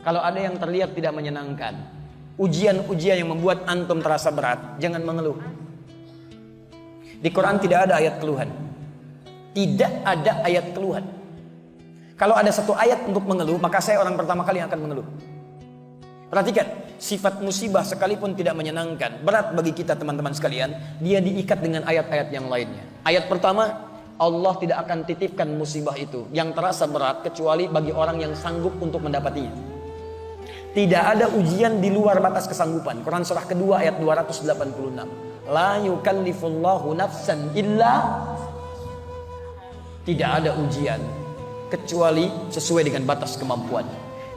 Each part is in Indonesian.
Kalau ada yang terlihat tidak menyenangkan, ujian-ujian yang membuat antum terasa berat, jangan mengeluh. Di Quran tidak ada ayat keluhan. Tidak ada ayat keluhan. Kalau ada satu ayat untuk mengeluh, maka saya orang pertama kali yang akan mengeluh. Perhatikan, sifat musibah sekalipun tidak menyenangkan, berat bagi kita teman-teman sekalian, dia diikat dengan ayat-ayat yang lainnya. Ayat pertama, Allah tidak akan titipkan musibah itu yang terasa berat kecuali bagi orang yang sanggup untuk mendapatinya. Tidak ada ujian di luar batas kesanggupan. Quran surah kedua ayat 286. La yukallifullahu nafsan illa. Tidak ada ujian kecuali sesuai dengan batas kemampuan.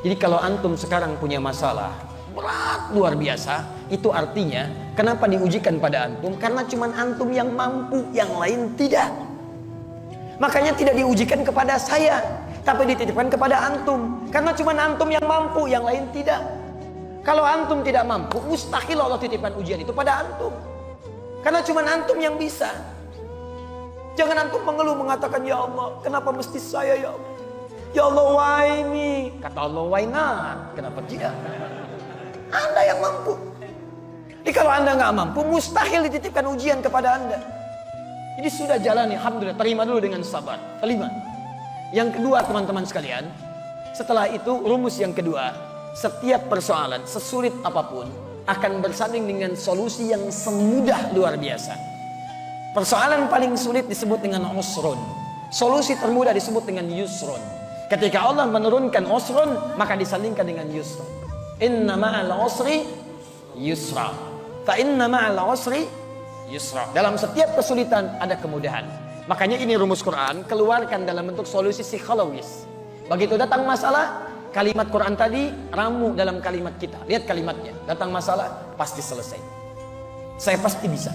Jadi kalau antum sekarang punya masalah berat luar biasa, itu artinya kenapa diujikan pada antum? Karena cuma antum yang mampu, yang lain tidak. Makanya tidak diujikan kepada saya, tapi dititipkan kepada antum. Karena cuma antum yang mampu, yang lain tidak. Kalau antum tidak mampu, mustahil Allah titipkan ujian itu pada antum. Karena cuma antum yang bisa. Jangan antum mengeluh mengatakan, ya Allah, kenapa mesti saya ya Allah? Ya Allah, why me? Kata Allah, why not? Kenapa tidak? Anda yang mampu. Jadi kalau Anda nggak mampu, mustahil dititipkan ujian kepada Anda. Jadi sudah jalani, alhamdulillah, terima dulu dengan sabar. Terima. Yang kedua teman-teman sekalian, setelah itu rumus yang kedua, setiap persoalan sesulit apapun akan bersanding dengan solusi yang semudah luar biasa. Persoalan paling sulit disebut dengan usrun, solusi termudah disebut dengan yusrun. Ketika Allah menurunkan usrun, maka disandingkan dengan yusrun. Inna ma'al usri yusra, fa inna ma'al usri yusra. Dalam setiap kesulitan ada kemudahan. Makanya ini rumus Quran, keluarkan dalam bentuk solusi psikologis. Begitu datang masalah, kalimat Quran tadi ramu dalam kalimat kita. Lihat kalimatnya, datang masalah pasti selesai. Saya pasti bisa.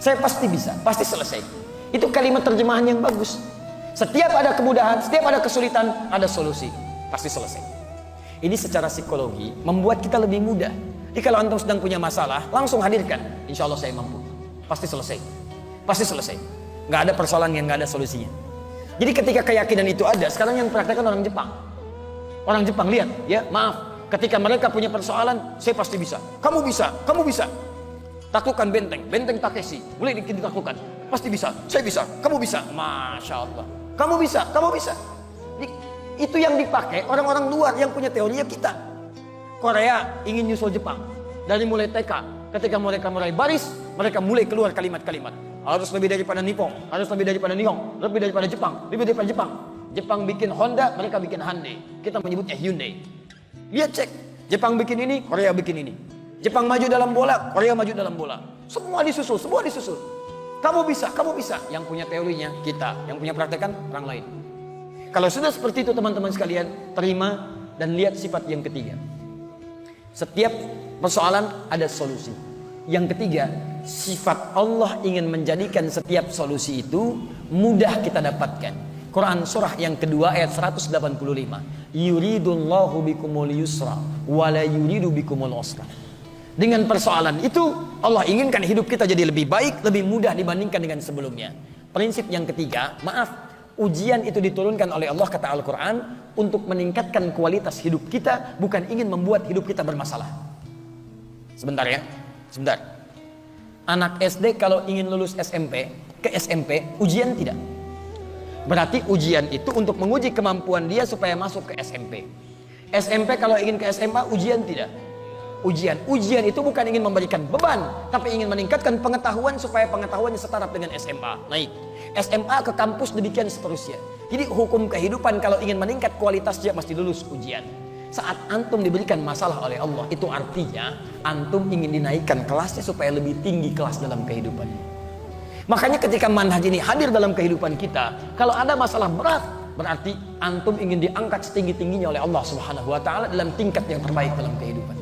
Saya pasti bisa, pasti selesai. Itu kalimat terjemahan yang bagus. Setiap ada kemudahan, setiap ada kesulitan, ada solusi, pasti selesai. Ini secara psikologi membuat kita lebih mudah. Jadi kalau antum sedang punya masalah, langsung hadirkan. Insya Allah saya mampu. Pasti selesai. Pasti selesai. Nggak ada persoalan yang nggak ada solusinya. Jadi ketika keyakinan itu ada, sekarang yang praktekkan orang Jepang. Orang Jepang lihat, ya maaf, ketika mereka punya persoalan, saya pasti bisa. Kamu bisa, kamu bisa. Taklukkan benteng, benteng Takeshi, boleh ditaklukkan. Pasti bisa, saya bisa, kamu bisa. Masya Allah, kamu bisa, kamu bisa. Itu yang dipakai orang-orang luar yang punya teorinya kita. Korea ingin nyusul Jepang. Dari mulai TK, ketika mereka mulai baris, mereka mulai keluar kalimat-kalimat. Harus lebih daripada Nippon, harus lebih daripada Nihon, lebih daripada Jepang, lebih daripada Jepang. Jepang bikin Honda, mereka bikin Hyundai. Kita menyebutnya Hyundai. Lihat cek, Jepang bikin ini, Korea bikin ini. Jepang maju dalam bola, Korea maju dalam bola. Semua disusul, semua disusul. Kamu bisa, kamu bisa. Yang punya teorinya kita, yang punya praktekan orang lain. Kalau sudah seperti itu teman-teman sekalian, terima dan lihat sifat yang ketiga. Setiap persoalan ada solusi. Yang ketiga, sifat Allah ingin menjadikan setiap solusi itu mudah kita dapatkan. Quran surah yang kedua ayat 185. Yuridullahu bikumul yusra wa la yuridu bikumul usra. Dengan persoalan itu Allah inginkan hidup kita jadi lebih baik, lebih mudah dibandingkan dengan sebelumnya. Prinsip yang ketiga, maaf, ujian itu diturunkan oleh Allah kata Al-Quran untuk meningkatkan kualitas hidup kita, bukan ingin membuat hidup kita bermasalah. Sebentar ya, sebentar. Anak SD kalau ingin lulus SMP, ke SMP, ujian tidak. Berarti ujian itu untuk menguji kemampuan dia supaya masuk ke SMP. SMP kalau ingin ke SMA, ujian tidak. Ujian itu bukan ingin memberikan beban, tapi ingin meningkatkan pengetahuan supaya pengetahuannya setara dengan SMA. Naik SMA ke kampus, demikian seterusnya. Jadi hukum kehidupan kalau ingin meningkat kualitasnya mesti lulus ujian. Saat antum diberikan masalah oleh Allah, itu artinya antum ingin dinaikkan kelasnya supaya lebih tinggi kelas dalam kehidupan. Makanya ketika manhaj ini hadir dalam kehidupan kita, kalau ada masalah berat, berarti antum ingin diangkat setinggi-tingginya oleh Allah Subhanahu wa taala dalam tingkat yang terbaik dalam kehidupan.